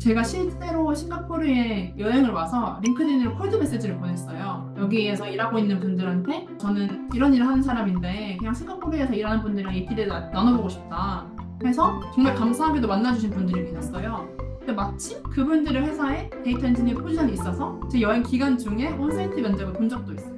제가 실제로 싱가포르에 여행을 와서 링크드인으로 콜드 메시지를 보냈어요. 여기에서 일하고 있는 분들한테 저는 이런 일을 하는 사람인데 그냥 싱가포르에서 일하는 분들이랑 얘기를 나눠보고 싶다 해서 정말 감사하게도 만나주신 분들이 계셨어요. 근데 마침 그분들의 회사에 데이터 엔지니어 포지션이 있어서 제 여행 기간 중에 온사이트 면접을 본 적도 있어요.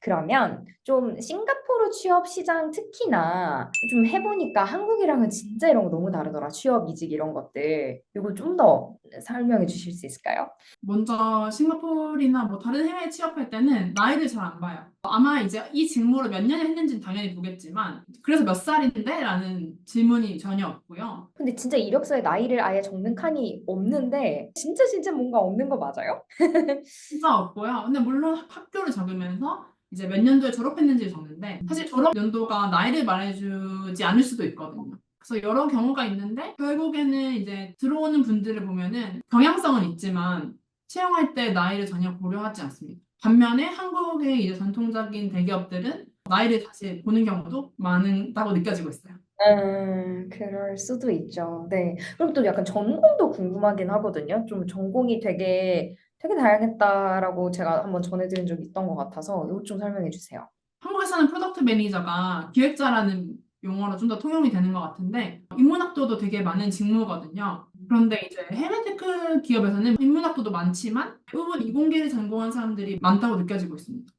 그러면 좀 싱가포르 취업 시장 특히나 좀 해보니까 한국이랑은 진짜 이런 거 너무 다르더라. 취업 이직 이런 것들. 이거 좀 더 설명해 주실 수 있을까요? 먼저 싱가포르나 뭐 다른 해외에 취업할 때는 나이를 잘 안 봐요. 아마 이제 이 직무를 몇 년을 했는지는 당연히 보겠지만 그래서 몇 살인데? 라는 질문이 전혀 없고요. 근데 진짜 이력서에 나이를 아예 적는 칸이 없는데 진짜 뭔가 없는 거 맞아요? 진짜 없고요. 근데 물론 학교를 적으면서 이제 몇 년도에 졸업했는지를 적는데 사실 졸업 연도가 나이를 말해주지 않을 수도 있거든요. 그래서 여러 경우가 있는데 결국에는 이제 들어오는 분들을 보면은 경향성은 있지만 채용할 때 나이를 전혀 고려하지 않습니다. 반면에 한국의 이제 전통적인 대기업들은 나이를 다시 보는 경우도 많다고 느껴지고 있어요. 그럴 수도 있죠. 네. 그럼 또 약간 전공도 궁금하긴 하거든요. 좀 전공이 되게 다양했다라고 제가 한번 전해드린 적이 있던 것 같아서 이것 좀 설명해 주세요. 한국에서는 프로덕트 매니저가 기획자라는 용어로 좀 더 통용이 되는 것 같은데 인문학도도 되게 많은 직무거든요. 그런데 이제 해외 테크 기업에서는 인문학도도 많지만 대부분 이공계를 전공한 사람들이 많다고 느껴지고 있습니다.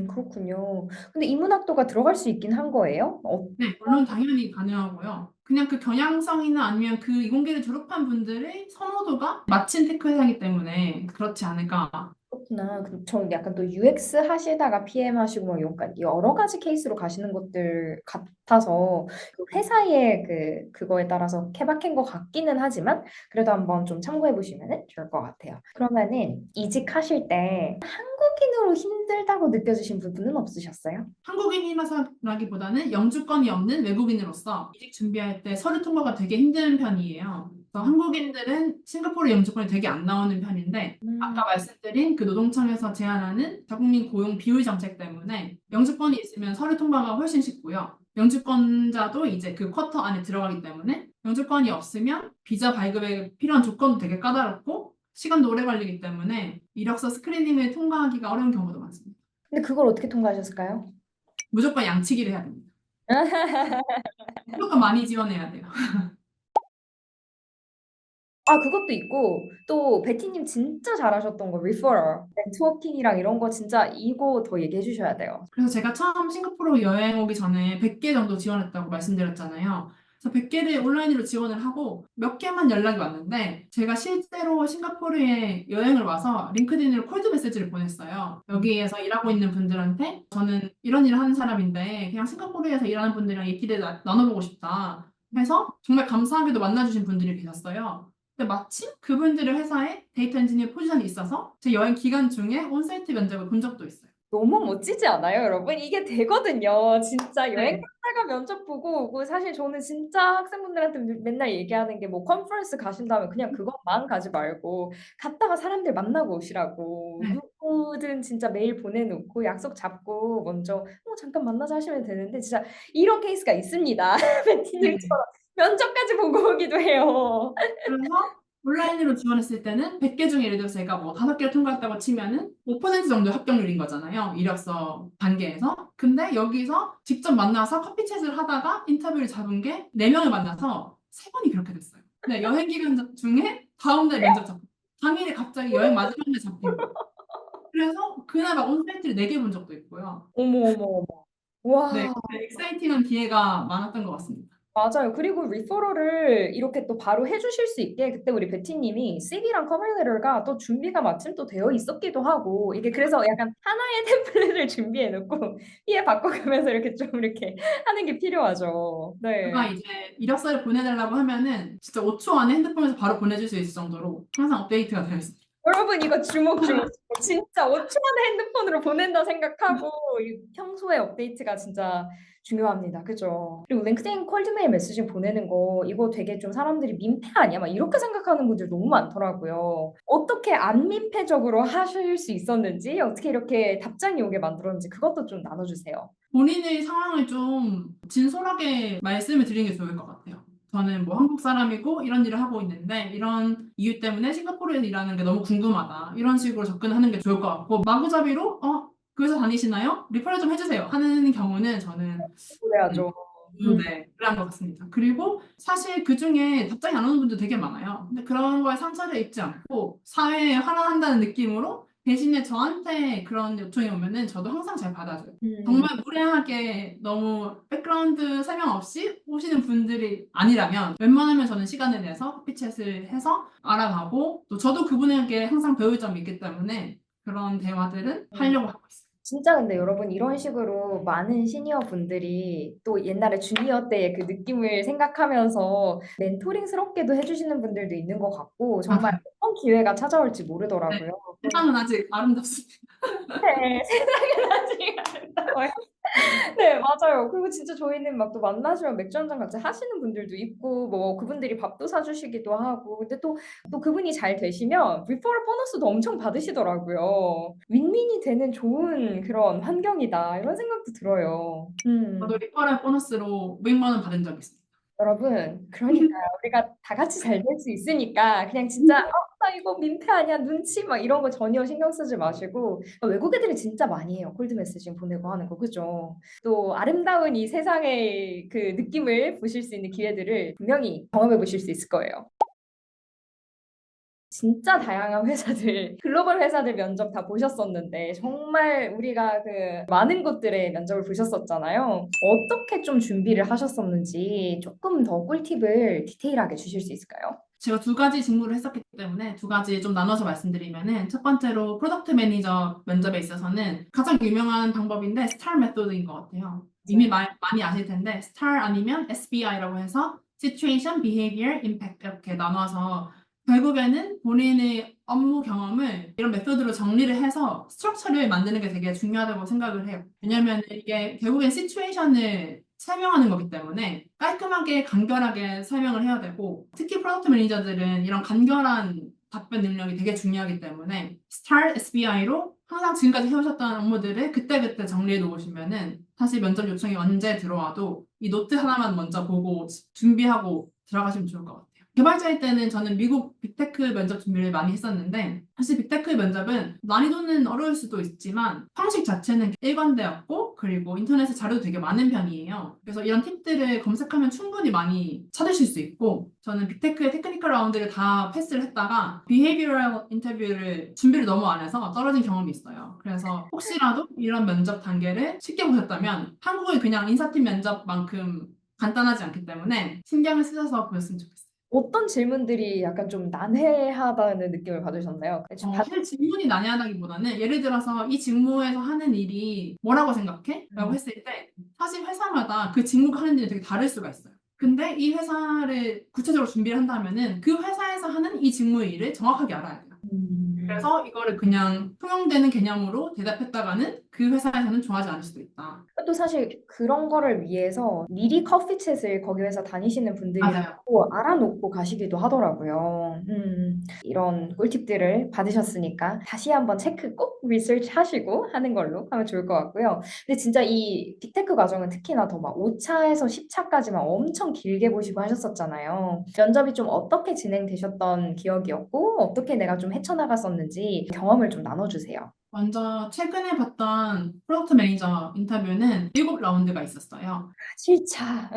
그렇군요. 근데 인문학도가 들어갈 수 있긴 한 거예요? 네, 물론 당연히 가능하고요. 그냥 그 겨냥성이나 아니면 그 이공계를 졸업한 분들의 선호도가 마친 테크 회사이기 때문에 그렇지 않을까. 그렇구나. 저는 약간 또 UX 하시다가 PM 하시고 막 약간 여러 가지 케이스로 가시는 것들 같아서 그 회사의 그거에 따라서 케바케인 것 같기는 하지만 그래도 한번 좀 참고해 보시면 좋을 것 같아요. 그러면은 이직하실 때 한국인으로 힘들다고 느껴지신 부분은 없으셨어요? 한국인이라기보다는 영주권이 없는 외국인으로서 이직 준비할 때 서류 통과가 되게 힘든 편이에요. 그래서 한국인들은 싱가포르 영주권이 되게 안 나오는 편인데 음, 아까 말씀드린 그 노동청에서 제안하는 자국민 고용 비율 정책 때문에 영주권이 있으면 서류 통과가 훨씬 쉽고요. 영주권자도 이제 그 쿼터 안에 들어가기 때문에 영주권이 없으면 비자 발급에 필요한 조건도 되게 까다롭고 시간도 오래 걸리기 때문에 이력서 스크리닝을 통과하기가 어려운 경우도 많습니다. 근데 그걸 어떻게 통과하셨을까요? 무조건 양치기를 해야 됩니다. 무조건 많이 지원해야 돼요. 아, 그것도 있고, 또, 베티님 진짜 잘하셨던 거, 리퍼럴, 네트워킹이랑 이런 거 진짜 이거 더 얘기해 주셔야 돼요. 그래서 제가 처음 싱가포르 여행 오기 전에 100개 정도 지원했다고 말씀드렸잖아요. 그래서 100개를 온라인으로 지원을 하고 몇 개만 연락이 왔는데 제가 실제로 싱가포르에 여행을 와서 링크드인으로 콜드 메시지를 보냈어요. 여기에서 일하고 있는 분들한테 저는 이런 일을 하는 사람인데 그냥 싱가포르에서 일하는 분들이랑 얘기를 나눠보고 싶다 해서 정말 감사하게도 만나주신 분들이 계셨어요. 근데 마침 그분들의 회사에 데이터 엔지니어 포지션이 있어서 제 여행 기간 중에 온사이트 면접을 본 적도 있어요. 너무 멋지지 않아요, 여러분? 이게 되거든요. 진짜 여행 네. 갔다가 면접 보고 오고, 사실 저는 진짜 학생분들한테 맨날 얘기하는 게 뭐 컨퍼런스 가신다면 그냥 그것만 가지 말고, 갔다가 사람들 만나고 오시라고. 네. 누구든 진짜 메일 보내놓고 약속 잡고 먼저 잠깐 만나자 하시면 되는데, 진짜 이런 케이스가 있습니다. 네. 베티님처럼 면접까지 보고 오기도 해요. 그래서 온라인으로 지원했을 때는 100개 중에 예를 들어서 제가 뭐 5개를 통과했다고 치면은 5% 정도 합격률인 거잖아요. 이력서 단계에서. 근데 여기서 직접 만나서 커피챗을 하다가 인터뷰를 잡은 게 4명을 만나서 3번이 그렇게 됐어요. 네, 여행 기간 중에 다음날 면접 잡고 당일에 갑자기 여행 마지막 날 잡히고 그래서 그날 막 온사이트를 4개 본 적도 있고요. 어머. 네, 와. 엑사이팅한 기회가 많았던 것 같습니다. 맞아요. 그리고 리퍼럴을 이렇게 또 바로 해주실 수 있게 그때 우리 베티님이 CV랑 커버레터가 또 준비가 마침 또 되어 있었기도 하고 이게 그래서 약간 하나의 템플릿을 준비해 놓고 피해 바꿔가면서 이렇게 좀 이렇게 하는 게 필요하죠. 네. 누가 이제 이력서를 보내달라고 하면은 진짜 5초 안에 핸드폰에서 바로 보내줄 수 있을 정도로 항상 업데이트가 되어 있습니다. 여러분 이거 주목. 진짜 5초 안에 핸드폰으로 보낸다 생각하고 이 평소에 업데이트가 진짜 중요합니다. 그죠? 그리고 링크드인 콜드메일 메시지 보내는 거 이거 되게 좀 사람들이 민폐 아니야? 막 이렇게 생각하는 분들 너무 많더라고요. 어떻게 안 민폐적으로 하실 수 있었는지 어떻게 이렇게 답장이 오게 만들었는지 그것도 좀 나눠주세요. 본인의 상황을 좀 진솔하게 말씀을 드리는 게 좋을 것 같아요. 저는 뭐 한국 사람이고 이런 일을 하고 있는데 이런 이유 때문에 싱가포르에서 일하는 게 너무 궁금하다. 이런 식으로 접근하는 게 좋을 것 같고 마구잡이로 그 회사 다니시나요? 리퍼럴 좀 해주세요. 하는 경우는 저는 음, 그래야죠. 음. 네, 그런 것 같습니다. 그리고 사실 그 중에 답장이 안 오는 분도 되게 많아요. 근데 그런 거에 상처를 입지 않고 사회에 환원한다는 느낌으로 대신에 저한테 그런 요청이 오면은 저도 항상 잘 받아줘요. 음. 정말 무례하게 너무 백그라운드 설명 없이 오시는 분들이 아니라면 웬만하면 저는 시간을 내서 커피챗을 해서 알아가고 또 저도 그분에게 항상 배울 점이 있기 때문에 그런 대화들은 하려고 하고 있어요. 진짜 근데 여러분 이런 식으로 많은 시니어 분들이 또 옛날에 주니어 때의 그 느낌을 생각하면서 멘토링스럽게도 해주시는 분들도 있는 것 같고 정말 맞아요. 어떤 기회가 찾아올지 네. 모르더라고요. 그러니까 세상은 아직 아름답습니다. 세상에 아직 아름다워요. 네, 맞아요. 그리고 진짜 저희는 막 또 만나시면 맥주 한 잔 같이 하시는 분들도 있고, 뭐 그분들이 밥도 사주시기도 하고, 근데 또 그분이 잘 되시면 리퍼럴 보너스도 엄청 받으시더라고요. 윈윈이 되는 좋은 그런 환경이다. 이런 생각도 들어요. 저도 리퍼럴 보너스로 500만 원 받은 적이 있습니다. 여러분, 그러니까 우리가 다 같이 잘 될 수 있으니까 그냥 진짜 나 이거 민폐 아니야 눈치 막 이런 거 전혀 신경 쓰지 마시고 외국 애들이 진짜 많이 해요. 콜드 메시징 보내고 하는 거 그죠? 또 아름다운 이 세상의 그 느낌을 보실 수 있는 기회들을 분명히 경험해 보실 수 있을 거예요. 진짜 다양한 회사들, 글로벌 회사들 면접 다 보셨었는데, 정말 우리가 그 많은 곳들의 면접을 보셨었잖아요. 어떻게 좀 준비를 하셨었는지 조금 더 꿀팁을 디테일하게 주실 수 있을까요? 제가 두 가지 직무를 했었기 때문에 두 가지 좀 나눠서 말씀드리면은 첫 번째로 프로덕트 매니저 면접에 있어서는 가장 유명한 방법인데 스타र 메소드인 것 같아요. 이미 많이 아실 텐데 스타र 아니면 SBI라고 해서 Situation, Behavior, Impact 이렇게 나눠서 결국에는 본인의 업무 경험을 이런 메소드로 정리를 해서 스트럭처를 만드는 게 되게 중요하다고 생각을 해요. 왜냐하면 이게 결국엔 시츄에이션을 설명하는 거기 때문에 깔끔하게 간결하게 설명을 해야 되고 특히 프로덕트 매니저들은 이런 간결한 답변 능력이 되게 중요하기 때문에 스타트 SBI로 항상 지금까지 해오셨던 업무들을 그때그때 정리해 놓으시면은 사실 면접 요청이 언제 들어와도 이 노트 하나만 먼저 보고 준비하고 들어가시면 좋을 것 같아요. 개발자일 때는 저는 미국 빅테크 면접 준비를 많이 했었는데 사실 빅테크 면접은 난이도는 어려울 수도 있지만 형식 자체는 일관되었고 그리고 인터넷에 자료도 되게 많은 편이에요. 그래서 이런 팁들을 검색하면 충분히 많이 찾으실 수 있고 저는 빅테크의 테크니컬 라운드를 다 패스를 했다가 비헤이비어럴 인터뷰를 준비를 너무 안 해서 떨어진 경험이 있어요. 그래서 혹시라도 이런 면접 단계를 쉽게 보셨다면 한국의 그냥 인사팀 면접만큼 간단하지 않기 때문에 신경을 쓰셔서 보셨으면 좋겠어요. 어떤 질문들이 약간 좀 난해하다는 느낌을 받으셨나요? 좀 사실 질문이 난해하다기보다는 예를 들어서 이 직무에서 하는 일이 뭐라고 생각해? 라고 음. 했을 때 사실 회사마다 그 직무가 하는 일이 되게 다를 수가 있어요. 근데 이 회사를 구체적으로 준비를 한다면은 그 회사에서 하는 이 직무의 일을 정확하게 알아야 돼요. 음. 그래서 이거를 그냥 통용되는 개념으로 대답했다가는 그 회사에서는 좋아하지 않을 수도 있다. 또 사실 그런 거를 위해서 미리 커피챗을 거기 회사 다니시는 분들이랑 맞아요. 또 알아놓고 가시기도 하더라고요. 이런 꿀팁들을 받으셨으니까 다시 한번 체크 꼭 리서치 하시고 하는 걸로 하면 좋을 것 같고요. 근데 진짜 이 빅테크 과정은 특히나 더 막 5차에서 10차까지만 엄청 길게 보시고 하셨었잖아요. 면접이 좀 어떻게 진행되셨던 기억이었고 어떻게 내가 좀 헤쳐나갔었는지 경험을 좀 나눠주세요. 먼저 최근에 봤던 프로덕트 매니저 인터뷰는 7라운드가 있었어요. 7차.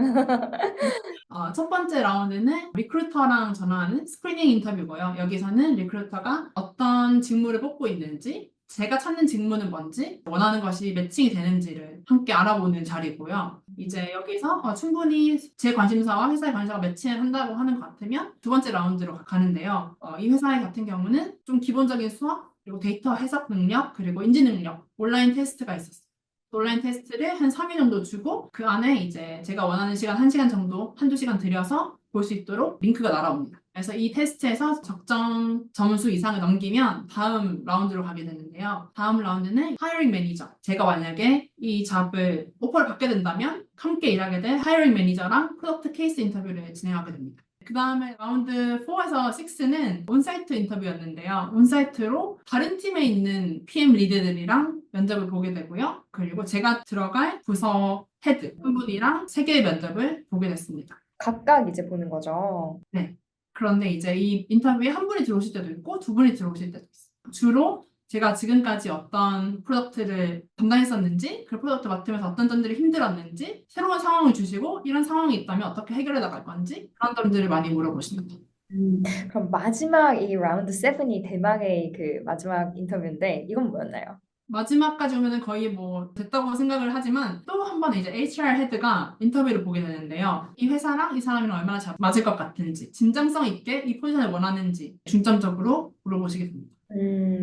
첫 번째 라운드는 리크루터랑 전화하는 스크리닝 인터뷰고요. 여기서는 리크루터가 어떤 직무를 뽑고 있는지, 제가 찾는 직무는 뭔지, 원하는 것이 매칭이 되는지를 함께 알아보는 자리고요. 이제 여기서 충분히 제 관심사와 회사의 관심사가 매치한다고 하는 것 같으면 두 번째 라운드로 가는데요. 이 회사의 같은 경우는 좀 기본적인 수학, 그리고 데이터 해석 능력, 그리고 인지 능력, 온라인 테스트가 있었어요. 온라인 테스트를 한 3일 정도 주고 그 안에 이제 제가 원하는 시간 1시간 정도, 한두 시간 들여서 볼 수 있도록 링크가 날아옵니다. 그래서 이 테스트에서 적정 점수 이상을 넘기면 다음 라운드로 가게 되는데요. 다음 라운드는 하이어링 매니저. 제가 만약에 이 잡을 오퍼를 받게 된다면 함께 일하게 될 하이어링 매니저랑 프로덕트 케이스 인터뷰를 진행하게 됩니다. 그 다음에 라운드 4에서 6는 온사이트 인터뷰였는데요. 온사이트로 다른 팀에 있는 PM 리드들이랑 면접을 보게 되고요. 그리고 제가 들어갈 부서 헤드 한 분이랑 세 개의 면접을 보게 됐습니다. 각각 이제 보는 거죠. 네. 그런데 이제 이 인터뷰에 한 분이 들어오실 때도 있고 두 분이 들어오실 때도 있어요. 주로 제가 지금까지 어떤 프로덕트를 담당했었는지, 그 프로덕트 맡으면서 어떤 점들이 힘들었는지, 새로운 상황을 주시고 이런 상황이 있다면 어떻게 해결해 나갈 건지 그런 점들을 많이 물어보십니다. 음, 그럼 마지막 이 라운드 7이 대망의 그 마지막 인터뷰인데 이건 뭐였나요? 마지막까지 오면은 거의 뭐 됐다고 생각을 하지만 또 한 번 이제 HR 헤드가 인터뷰를 보게 되는데요. 이 회사랑 이 사람이랑 얼마나 잘 맞을 것 같은지, 진정성 있게 이 포지션을 원하는지 중점적으로 물어보시게 됩니다.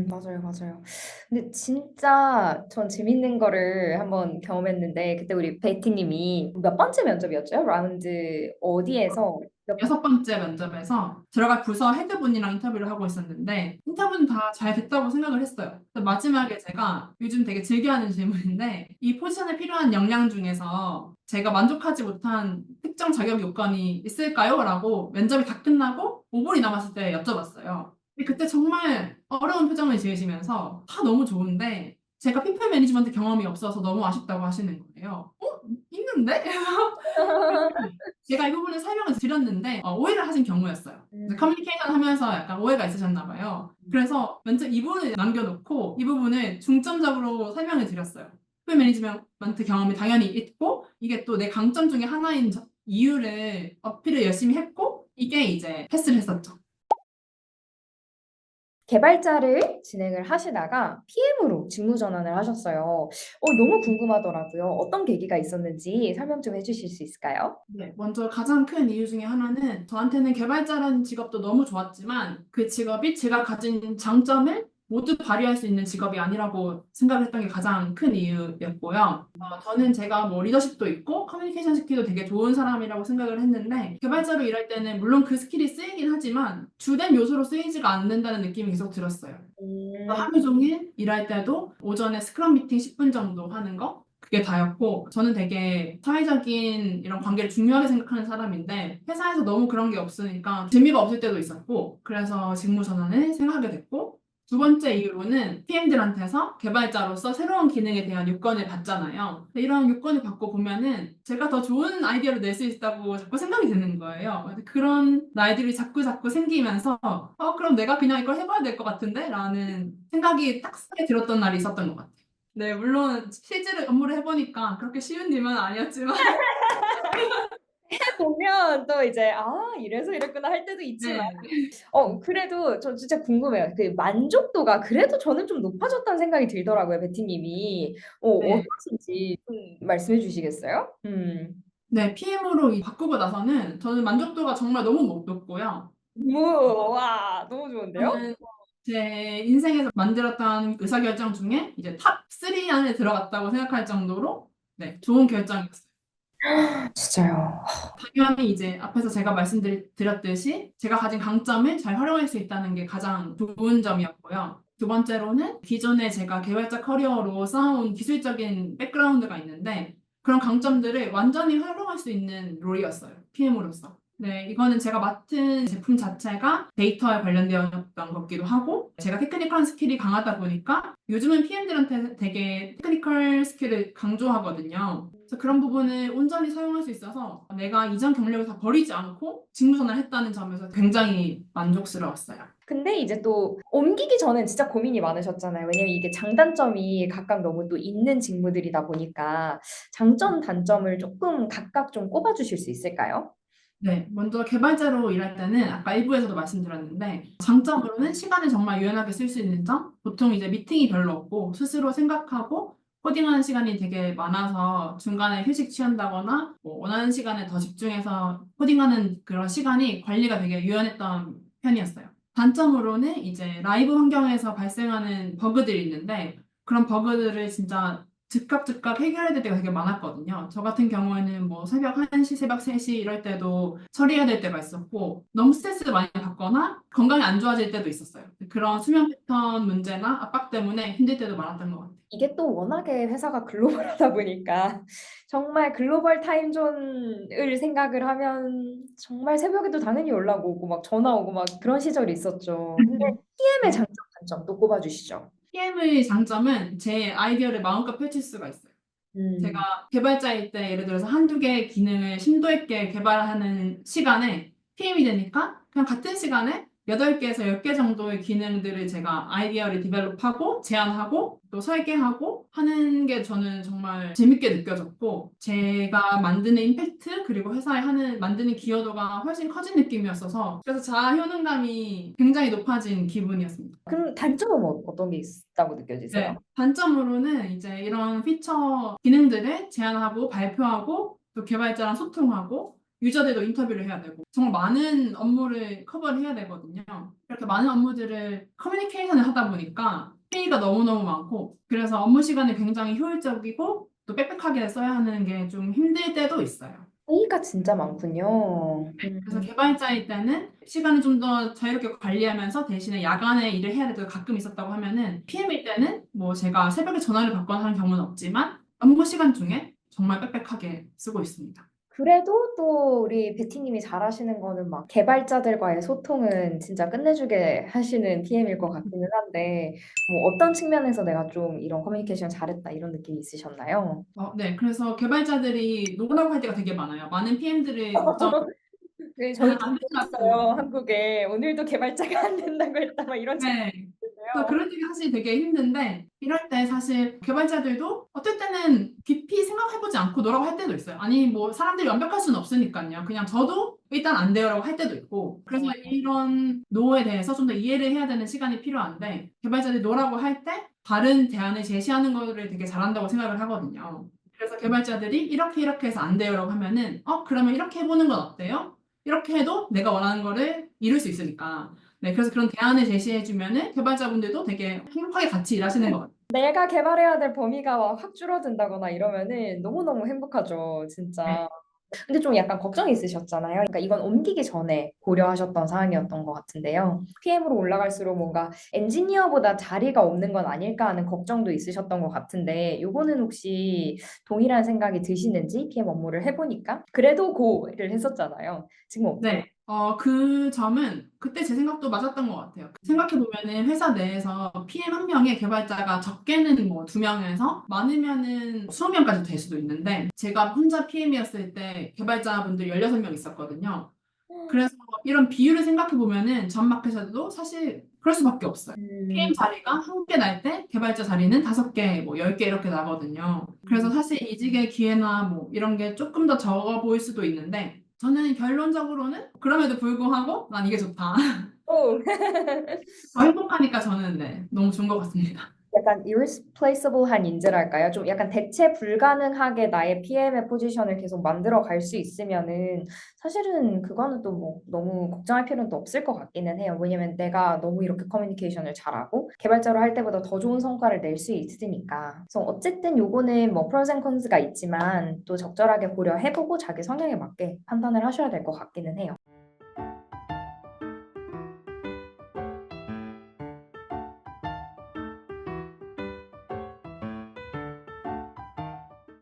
맞아요, 맞아요. 근데 진짜 전 재밌는 거를 한번 경험했는데 그때 우리 베이티님이 몇 번째 면접이었죠? 라운드 어디에서 몇 번? 여섯 번째 면접에서 들어갈 부서 헤드분이랑 인터뷰를 하고 있었는데 인터뷰는 다 잘 됐다고 생각을 했어요. 근데 마지막에 제가 요즘 되게 즐겨하는 질문인데 이 포지션에 필요한 역량 중에서 제가 만족하지 못한 특정 자격 요건이 있을까요? 라고 면접이 다 끝나고 5분이 남았을 때 여쭤봤어요. 근데 그때 정말 어려운 표정을 지으시면서 다 너무 좋은데 제가 피플 매니지먼트 경험이 없어서 너무 아쉽다고 하시는 거예요. 있는데? 제가 이 부분을 설명을 드렸는데 오해를 하신 경우였어요. 그래서 음, 커뮤니케이션 하면서 약간 오해가 있으셨나 봐요. 그래서 먼저 이 부분을 남겨놓고 이 부분을 중점적으로 설명을 드렸어요. 표 매니지먼트 경험이 당연히 있고 이게 또 내 강점 중에 하나인 이유를 어필을 열심히 했고 이게 이제 패스를 했었죠. 개발자를 진행을 하시다가 PM으로 직무 전환을 하셨어요. 너무 궁금하더라고요. 어떤 계기가 있었는지 설명 좀 해주실 수 있을까요? 네, 먼저 가장 큰 이유 중에 하나는 저한테는 개발자라는 직업도 너무 좋았지만 그 직업이 제가 가진 장점을 모두 발휘할 수 있는 직업이 아니라고 생각했던 게 가장 큰 이유였고요. 저는 제가 뭐 리더십도 있고 커뮤니케이션 스킬도 되게 좋은 사람이라고 생각을 했는데 개발자로 일할 때는 물론 그 스킬이 쓰이긴 하지만 주된 요소로 쓰이지가 않는다는 느낌이 계속 들었어요. 음, 하루 종일 일할 때도 오전에 스크럼 미팅 10분 정도 하는 거? 그게 다였고, 저는 되게 사회적인 이런 관계를 중요하게 생각하는 사람인데, 회사에서 너무 그런 게 없으니까 재미가 없을 때도 있었고, 그래서 직무 전환을 생각하게 됐고, 두 번째 이유로는 PM들한테서 개발자로서 새로운 기능에 대한 요건을 받잖아요. 근데 이런 요건을 받고 보면은 제가 더 좋은 아이디어를 낼 수 있다고 자꾸 생각이 드는 거예요. 근데 그런 날들이 자꾸 자꾸 생기면서 그럼 내가 그냥 이걸 해봐야 될 것 같은데? 라는 생각이 딱 세게 들었던 날이 있었던 것 같아요. 네, 물론 실제로 업무를 해보니까 그렇게 쉬운 일만 아니었지만, 보면 또 이제 이래서 이랬구나 할 때도 있지만 네. 그래도 저 진짜 궁금해요. 그 만족도가 그래도 저는 좀 높아졌다는 생각이 들더라고요, 베티님이. 네. 어떠신지 좀 말씀해 주시겠어요? 네, PM으로 바꾸고 나서는 저는 만족도가 정말 너무 높고요. 와, 너무 좋은데요? 저는 제 인생에서 만들었던 의사결정 중에 이제 탑 3 안에 들어갔다고 생각할 정도로 네, 좋은 결정이었어요. 진짜요. 당연히 이제 앞에서 제가 말씀드렸듯이 제가 가진 강점을 잘 활용할 수 있다는 게 가장 좋은 점이었고요. 두 번째로는 기존에 제가 개발자 커리어로 쌓아온 기술적인 백그라운드가 있는데 그런 강점들을 완전히 활용할 수 있는 롤이었어요. PM으로서. 네, 이거는 제가 맡은 제품 자체가 데이터에 관련되었던 것기도 하고 제가 테크니컬한 스킬이 강하다 보니까 요즘은 PM들한테 되게 테크니컬 스킬을 강조하거든요. 그래서 그런 부분을 온전히 사용할 수 있어서 내가 이전 경력을 다 버리지 않고 직무전환을 했다는 점에서 굉장히 만족스러웠어요. 근데 이제 또 옮기기 전엔 진짜 고민이 많으셨잖아요. 왜냐면 이게 장단점이 각각 너무 또 있는 직무들이다 보니까 장점, 단점을 조금 각각 좀 꼽아주실 수 있을까요? 네, 먼저 개발자로 일할 때는 아까 일부에서도 말씀드렸는데 장점으로는 시간을 정말 유연하게 쓸 수 있는 점 보통 이제 미팅이 별로 없고 스스로 생각하고 코딩하는 시간이 되게 많아서 중간에 휴식 취한다거나 뭐 원하는 시간에 더 집중해서 코딩하는 그런 시간이 관리가 되게 유연했던 편이었어요. 단점으로는 이제 라이브 환경에서 발생하는 버그들이 있는데 그런 버그들을 진짜 즉각 해결해야 될 때가 되게 많았거든요. 저 같은 경우에는 뭐 새벽 1시, 새벽 3시 이럴 때도 처리해야 될 때가 있었고 너무 스트레스를 많이 받거나 건강이 안 좋아질 때도 있었어요. 그런 수면 패턴 문제나 압박 때문에 힘들 때도 많았던 것 같아요. 이게 또 워낙에 회사가 글로벌하다 보니까 정말 글로벌 타임존을 생각을 하면 정말 새벽에도 당연히 연락 오고 막 전화 오고 막 그런 시절이 있었죠. 근데 PM의 네. 장점, 단점 또 꼽아주시죠. PM의 장점은 제 아이디어를 마음껏 펼칠 수가 있어요. 음. 제가 개발자일 때 예를 들어서 한두 개의 기능을 심도 있게 개발하는 시간에 PM이 되니까 그냥 같은 시간에 8개에서 10개 정도의 기능들을 제가 아이디어를 디벨롭하고 제안하고 또 설계하고 하는 게 저는 정말 재밌게 느껴졌고 제가 만드는 임팩트 그리고 회사에 만드는 기여도가 훨씬 커진 느낌이었어서 그래서 자아 효능감이 굉장히 높아진 기분이었습니다. 그럼 단점은 어떤 게 있다고 느껴지세요? 네. 단점으로는 이제 이런 피처 기능들을 제안하고 발표하고 또 개발자랑 소통하고 유저들도 인터뷰를 해야 되고 정말 많은 업무를 커버를 해야 되거든요. 이렇게 많은 업무들을 커뮤니케이션을 하다 보니까 회의가 너무너무 많고 그래서 업무 시간이 굉장히 효율적이고 또 빽빽하게 써야 하는 게 좀 힘들 때도 있어요. 회의가 진짜 많군요. 그래서 개발자일 때는 시간을 좀 더 자유롭게 관리하면서 대신에 야간에 일을 해야 될 때도 가끔 있었다고 하면은 PM일 때는 뭐 제가 새벽에 전화를 받거나 하는 경우는 없지만 업무 시간 중에 정말 빽빽하게 쓰고 있습니다. 그래도 또 우리 베티님이 잘하시는 거는 막 개발자들과의 소통은 진짜 끝내주게 하시는 PM일 것 같기는 한데, 뭐 어떤 측면에서 내가 좀 이런 커뮤니케이션 잘했다 이런 느낌이 있으셨나요? 네. 그래서 개발자들이 노곤하고 할 때가 되게 많아요. 많은 PM들을 걱정 네, 저희 안 된다고. 있어요, 한국에. 오늘도 개발자가 안 된다고 했다, 막 이런 책이 네. 그래서 있어요. 그런 얘기 사실 되게 힘든데 이럴 때 사실 개발자들도 어떨 때는 깊이 생각해보지 않고 노라고 할 때도 있어요. 아니 뭐 사람들이 완벽할 수는 없으니까요. 그냥 저도 일단 안 돼요라고 할 때도 있고 그래서 이런 노에 대해서 좀 더 이해를 해야 되는 시간이 필요한데 개발자들이 노라고 할 때 다른 대안을 제시하는 거를 되게 잘한다고 생각을 하거든요. 그래서 개발자들이 이렇게 이렇게 해서 안 돼요라고 하면은 그러면 이렇게 해보는 건 어때요? 이렇게 해도 내가 원하는 거를 이룰 수 있으니까 네, 그래서 그런 대안을 제시해주면은 개발자분들도 되게 행복하게 같이 일하시는 것 같아요. 내가 개발해야 될 범위가 막 확 줄어든다거나 이러면은 너무너무 행복하죠, 진짜. 네. 근데 좀 약간 걱정이 있으셨잖아요. 그러니까 이건 옮기기 전에 고려하셨던 사항이었던 것 같은데요. PM으로 올라갈수록 뭔가 엔지니어보다 자리가 없는 건 아닐까 하는 걱정도 있으셨던 것 같은데, 요거는 혹시 동일한 생각이 드시는지 PM 업무를 해보니까 그래도 고를 했었잖아요. 지금 어때요? 네. 그 점은 그때 제 생각도 맞았던 것 같아요. 생각해보면은 회사 내에서 PM 한 명의 개발자가 적게는 뭐 2명에서 많으면은 20명까지 될 수도 있는데 제가 혼자 PM이었을 때 개발자분들 16명 있었거든요. 그래서 이런 비율을 생각해 보면은 전 마켓에서도 사실 그럴 수밖에 없어요. PM 음, 자리가 한 개 날 때 개발자 자리는 5개, 뭐 10개 이렇게 나거든요. 그래서 사실 이직의 기회나 뭐 이런 게 조금 더 적어 보일 수도 있는데 저는 결론적으로는 그럼에도 불구하고 난 이게 좋다. 오. 더 행복하니까 저는 네, 너무 좋은 것 같습니다. 약간 irreplaceable한 인재랄까요? 좀 약간 대체 불가능하게 나의 PM의 포지션을 계속 만들어 갈 수 있으면은 사실은 그거는 또 뭐 너무 걱정할 필요는 또 없을 것 같기는 해요. 왜냐면 내가 너무 이렇게 커뮤니케이션을 잘하고 개발자로 할 때보다 더 좋은 성과를 낼 수 있으니까. 그래서 어쨌든 요거는 뭐 pros and cons가 있지만 또 적절하게 고려해보고 자기 성향에 맞게 판단을 하셔야 될 것 같기는 해요.